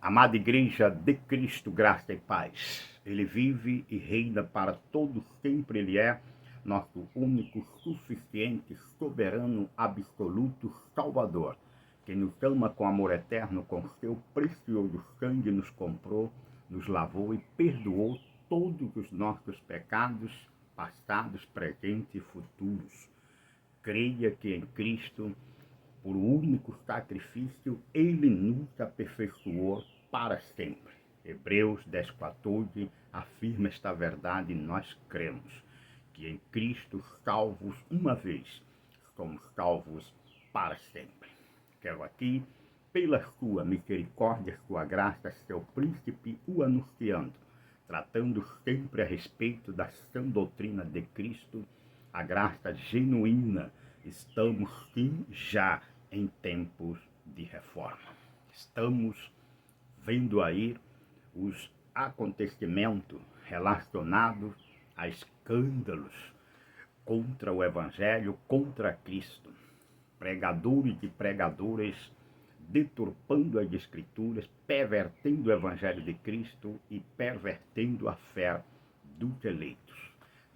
Amada Igreja de Cristo, graça e paz. Ele vive e reina para todos sempre. Ele é nosso único, suficiente, soberano, absoluto Salvador, que nos ama com amor eterno, com seu precioso sangue nos comprou, nos lavou e perdoou todos os nossos pecados, passados, presentes e futuros. Creia que em Cristo, por um único sacrifício, ele nos aperfeiçoou para sempre. Hebreus 10:14 afirma esta verdade e nós cremos que em Cristo, salvos uma vez, somos salvos para sempre. Quero aqui, pela sua misericórdia, sua graça, seu príncipe, o anunciando, tratando sempre a respeito da sã doutrina de Cristo, a graça genuína. Estamos sim já em tempos de reforma. Estamos vendo aí os acontecimentos relacionados a escândalos contra o Evangelho, contra Cristo. Pregadores e pregadoras deturpando as Escrituras, pervertendo o Evangelho de Cristo e pervertendo a fé dos eleitos.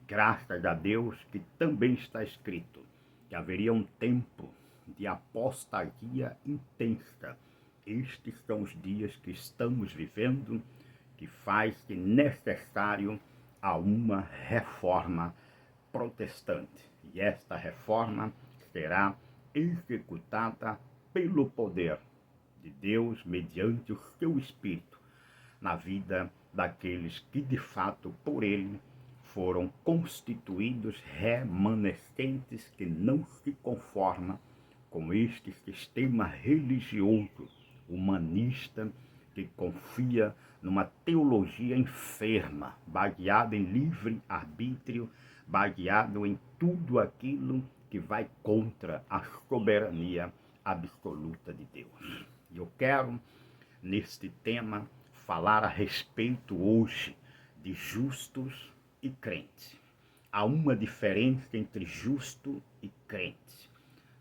Graças a Deus que também está escrito que haveria um tempo de apostasia intensa. Estes são os dias que estamos vivendo, que faz-se necessário a uma reforma protestante. E esta reforma será executada pelo poder de Deus, mediante o seu Espírito, na vida daqueles que de fato por ele foram constituídos remanescentes, que não se conformam com este sistema religioso humanista que confia numa teologia enferma, baseada em livre-arbítrio, baseado em tudo aquilo que vai contra a soberania absoluta de Deus. E eu quero, neste tema, falar a respeito hoje de justos e crente. Há uma diferença entre justo e crente.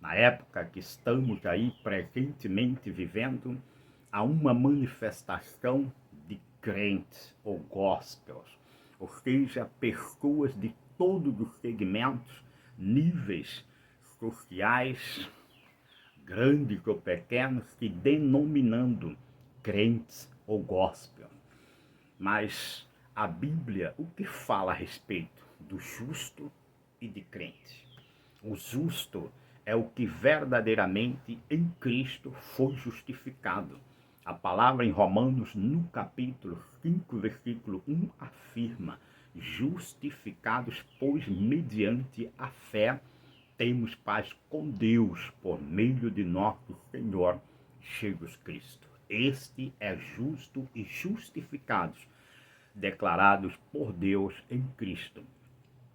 Na época que estamos aí presentemente vivendo, há uma manifestação de crentes ou gospels, ou seja, pessoas de todos os segmentos, níveis sociais, grandes ou pequenos, que denominando crentes ou gospel. Mas a Bíblia, o que fala a respeito do justo e de crente? O justo é o que verdadeiramente em Cristo foi justificado. A palavra em Romanos, no capítulo 5, versículo 1, afirma: justificados, pois, mediante a fé, temos paz com Deus por meio de nosso Senhor Jesus Cristo. Este é justo e justificados, declarados por Deus em Cristo.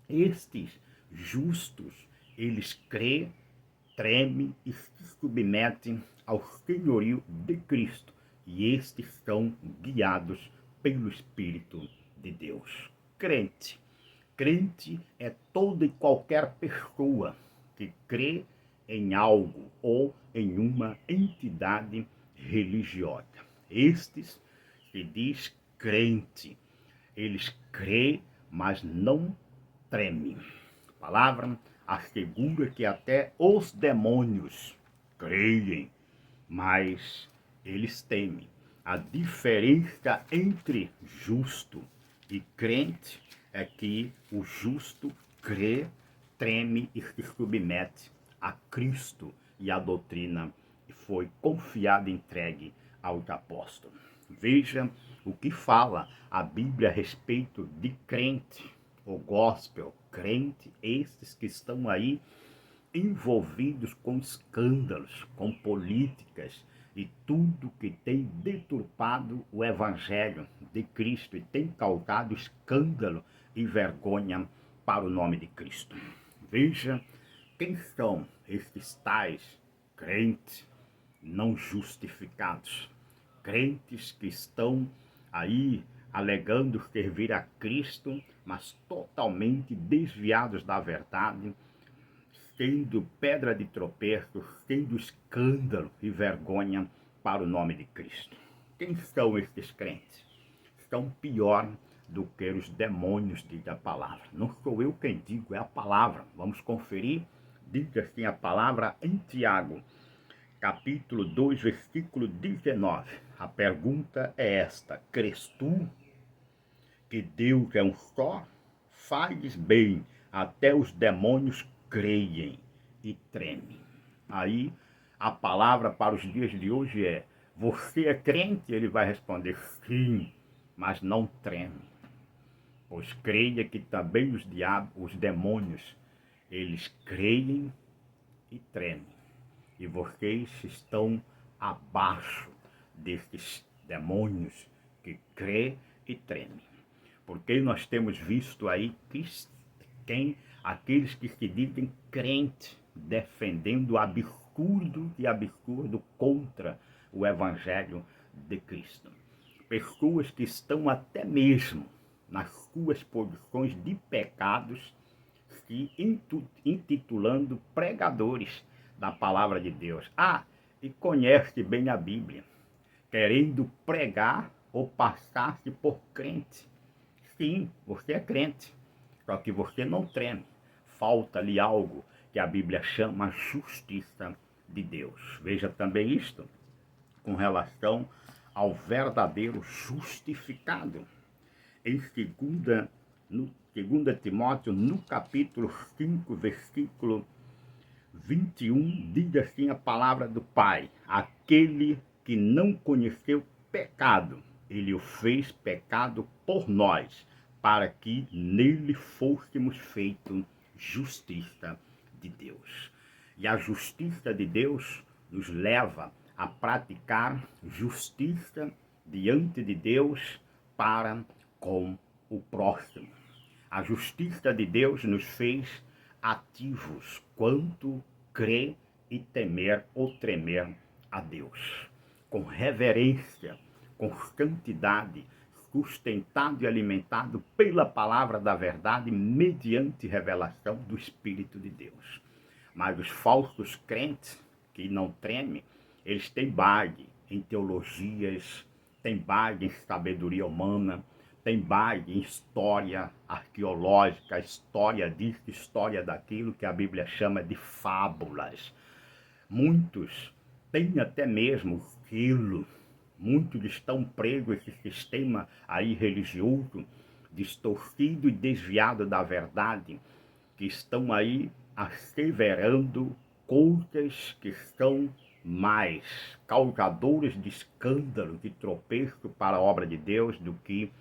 Estes justos, eles creem, tremem e se submetem ao senhorio de Cristo. E estes são guiados pelo Espírito de Deus. Crente. Crente é toda e qualquer pessoa que crê em algo ou em uma entidade religiosa. Estes se diz crente. Eles creem, mas não tremem. A palavra assegura que até os demônios creem, mas eles temem. A diferença entre justo e crente é que o justo crê, treme e se submete a Cristo e à doutrina que foi confiada e entregue aos apóstolos. Veja o que fala a Bíblia a respeito de crente, o gospel, crente, esses que estão aí envolvidos com escândalos, com políticas e tudo que tem deturpado o Evangelho de Cristo e tem causado escândalo e vergonha para o nome de Cristo. Veja quem são estes tais crentes não justificados, crentes que estão aí alegando servir a Cristo, mas totalmente desviados da verdade, sendo pedra de tropeço, sendo escândalo e vergonha para o nome de Cristo. Quem são estes crentes? São pior do que os demônios, diz a palavra. Não sou eu quem digo, é a palavra. Vamos conferir. Diz assim a palavra em Tiago, capítulo 2, versículo 19. A pergunta é esta: crês tu que Deus é um só? Faz bem, até os demônios creem e tremem. Aí a palavra para os dias de hoje é: você é crente? Ele vai responder sim, mas não treme. Pois creia que também os diabos, os demônios, eles creem e tremem. E vocês estão abaixo desses demônios que crê e tremem. Porque nós temos visto aí aqueles que se dizem crentes defendendo absurdo e absurdo contra o Evangelho de Cristo. Pessoas que estão até mesmo nas suas posições de pecados se intitulando pregadores da palavra de Deus. E conhece bem a Bíblia, querendo pregar ou passar-se por crente. Sim, você é crente, só que você não treme. Falta-lhe algo que a Bíblia chama justiça de Deus. Veja também isto com relação ao verdadeiro justificado. Em 2 Timóteo, no capítulo 5, versículo 21, diz assim a palavra do Pai: aquele que não conheceu pecado, ele o fez pecado por nós, para que nele fôssemos feitos justiça de Deus. E a justiça de Deus nos leva a praticar justiça diante de Deus para com o próximo. A justiça de Deus nos fez ativos quanto crer e temer ou tremer a Deus. Com reverência, com santidade, sustentado e alimentado pela palavra da verdade, mediante revelação do Espírito de Deus. Mas os falsos crentes que não tremem, eles têm base em teologias, têm base em sabedoria humana, tem base em história arqueológica, história disso, história daquilo que a Bíblia chama de fábulas. Muitos têm até mesmo aquilo, muitos estão pregos a esse sistema aí religioso, distorcido e desviado da verdade, que estão aí asseverando coisas que são mais causadores de escândalo, de tropeço para a obra de Deus do que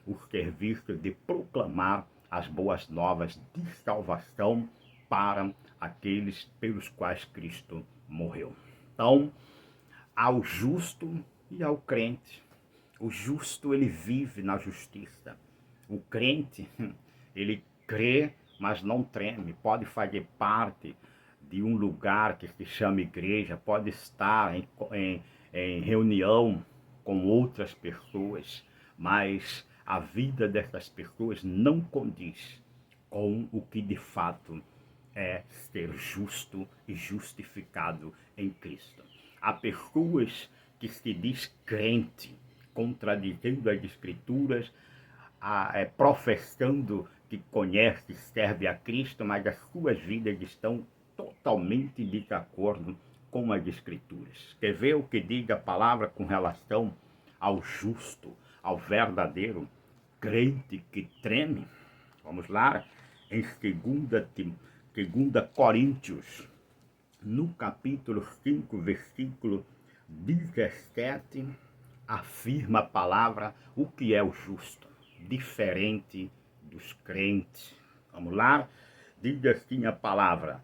o serviço de proclamar as boas novas de salvação para aqueles pelos quais Cristo morreu. Então, ao justo e ao crente. O justo, ele vive na justiça. O crente, ele crê, mas não treme. Pode fazer parte de um lugar que se chama igreja, pode estar em reunião com outras pessoas, mas a vida dessas pessoas não condiz com o que de fato é ser justo e justificado em Cristo. Há pessoas que se diz crente, contradizendo as Escrituras, professando que conhece e serve a Cristo, mas as suas vidas estão totalmente de acordo com as Escrituras. Quer ver o que diz a palavra com relação ao justo, ao verdadeiro crente que treme? Vamos lá, em 2 Coríntios, no capítulo 5, versículo 17, afirma a palavra o que é o justo, diferente dos crentes. Vamos lá? Diz assim a palavra,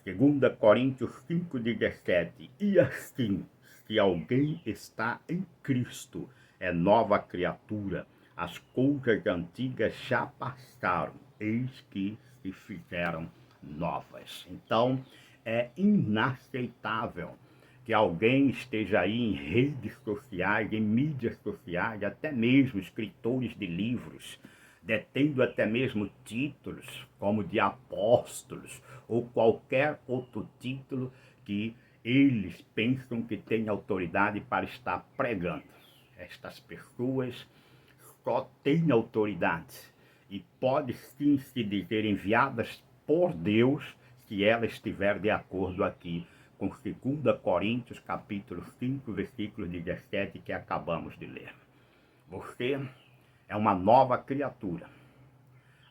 2 Coríntios 5, 17, e assim, se alguém está em Cristo, é nova criatura, as coisas antigas já passaram, eis que se fizeram novas. Então, é inaceitável que alguém esteja aí em redes sociais, em mídias sociais, até mesmo escritores de livros, detendo até mesmo títulos como de apóstolos ou qualquer outro título que eles pensam que tem autoridade para estar pregando. Estas pessoas só têm autoridade e podem sim se dizer enviadas por Deus se ela estiver de acordo aqui com 2 Coríntios capítulo 5, versículo 17, que acabamos de ler. Você é uma nova criatura.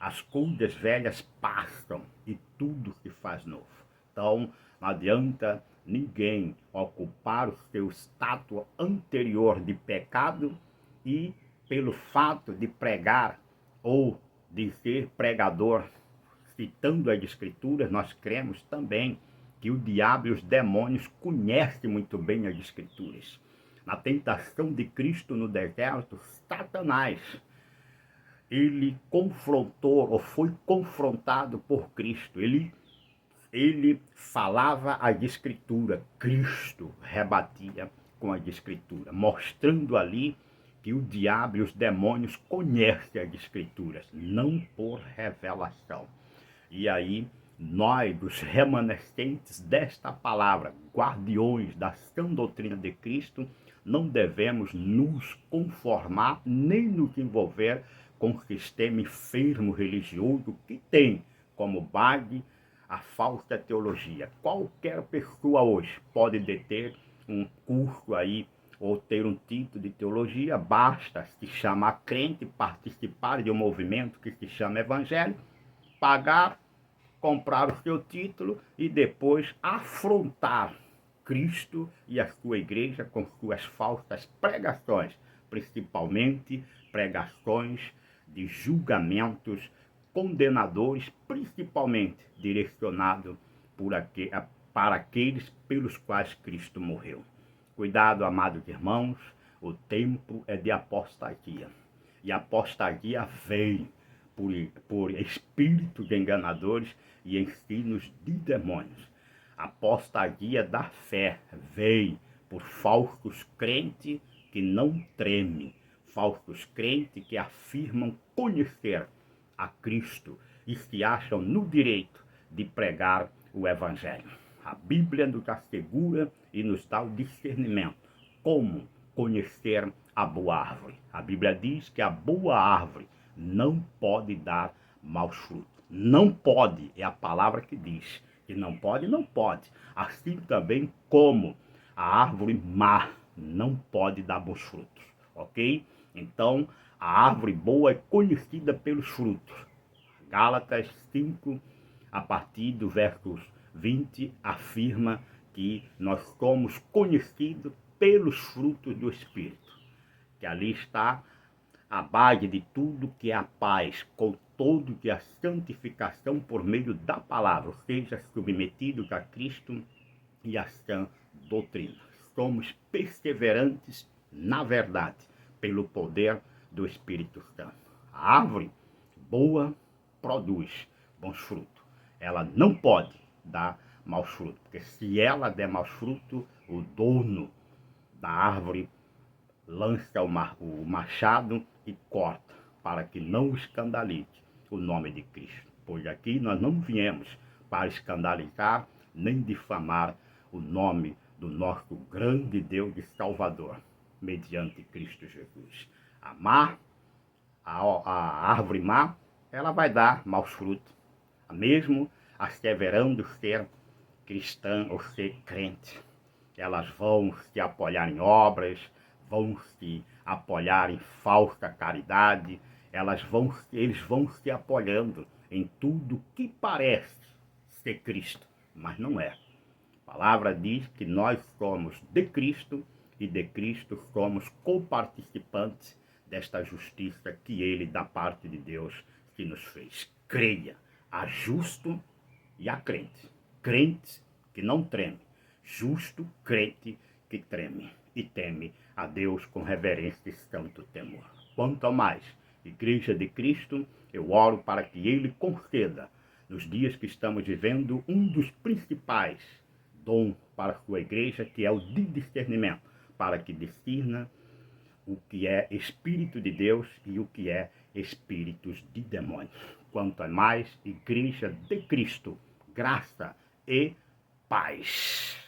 As coisas velhas passam e tudo se faz novo. Então, não adianta ninguém ocupar o seu status anterior de pecado e, pelo fato de pregar ou de ser pregador, citando as Escrituras, nós cremos também que o diabo e os demônios conhecem muito bem as Escrituras. Na tentação de Cristo no deserto, Satanás, ele confrontou ou foi confrontado por Cristo. Ele falava a Escritura, Cristo rebatia com a Escritura, mostrando ali que o diabo e os demônios conhecem as Escrituras, não por revelação. E aí, nós, os remanescentes desta palavra, guardiões da sã doutrina de Cristo, não devemos nos conformar nem nos envolver com o sistema enfermo religioso que tem como base a falsa teologia. Qualquer pessoa hoje pode deter um curso aí ou ter um título de teologia, basta se chamar crente, participar de um movimento que se chama evangelho, pagar, comprar o seu título e depois afrontar Cristo e a sua igreja com suas falsas pregações, principalmente pregações de julgamentos condenadores, principalmente direcionados para aqueles pelos quais Cristo morreu. Cuidado, amados irmãos, o tempo é de apostasia. E a apostasia vem por espíritos enganadores e ensinos de demônios. A apostasia da fé vem por falsos crentes que não tremem, falsos crentes que afirmam conhecer a Cristo e se acham no direito de pregar o Evangelho. A Bíblia nos assegura e nos dá o discernimento como conhecer a boa árvore. A Bíblia diz que a boa árvore não pode dar maus frutos. Não pode, é a palavra que diz. Que não pode, não pode. Assim também como a árvore má não pode dar bons frutos, ok? Então, a árvore boa é conhecida pelos frutos. Gálatas 5, a partir do verso 20, afirma que nós somos conhecidos pelos frutos do Espírito. Que ali está a base de tudo que é a paz, com todo que é a santificação por meio da palavra, ou seja, submetidos a Cristo e a sã doutrina. Somos perseverantes na verdade, pelo poder do Espírito Santo. A árvore boa produz bons frutos. Ela não pode dar maus frutos, porque se ela der maus frutos, o dono da árvore lança o machado e corta, para que não escandalize o nome de Cristo. Pois aqui nós não viemos para escandalizar nem difamar o nome do nosso grande Deus e Salvador, mediante Cristo Jesus. A árvore má, ela vai dar maus frutos, mesmo asseverando ser cristã ou ser crente. Elas vão se apoiar em obras, vão se apoiar em falsa caridade, eles vão se apoiando em tudo que parece ser Cristo, mas não é. A palavra diz que nós somos de Cristo e de Cristo somos coparticipantes desta justiça que Ele, da parte de Deus, que nos fez. Creia, há justo e há crente. Crente que não treme, justo crente que treme e teme a Deus com reverência e santo temor. Quanto a mais, Igreja de Cristo, eu oro para que Ele conceda, nos dias que estamos vivendo, um dos principais dons para a sua igreja, que é o de discernimento, para que discirna o que é Espírito de Deus e o que é espíritos de demônios. Quanto a mais, Igreja de Cristo, graça e paz.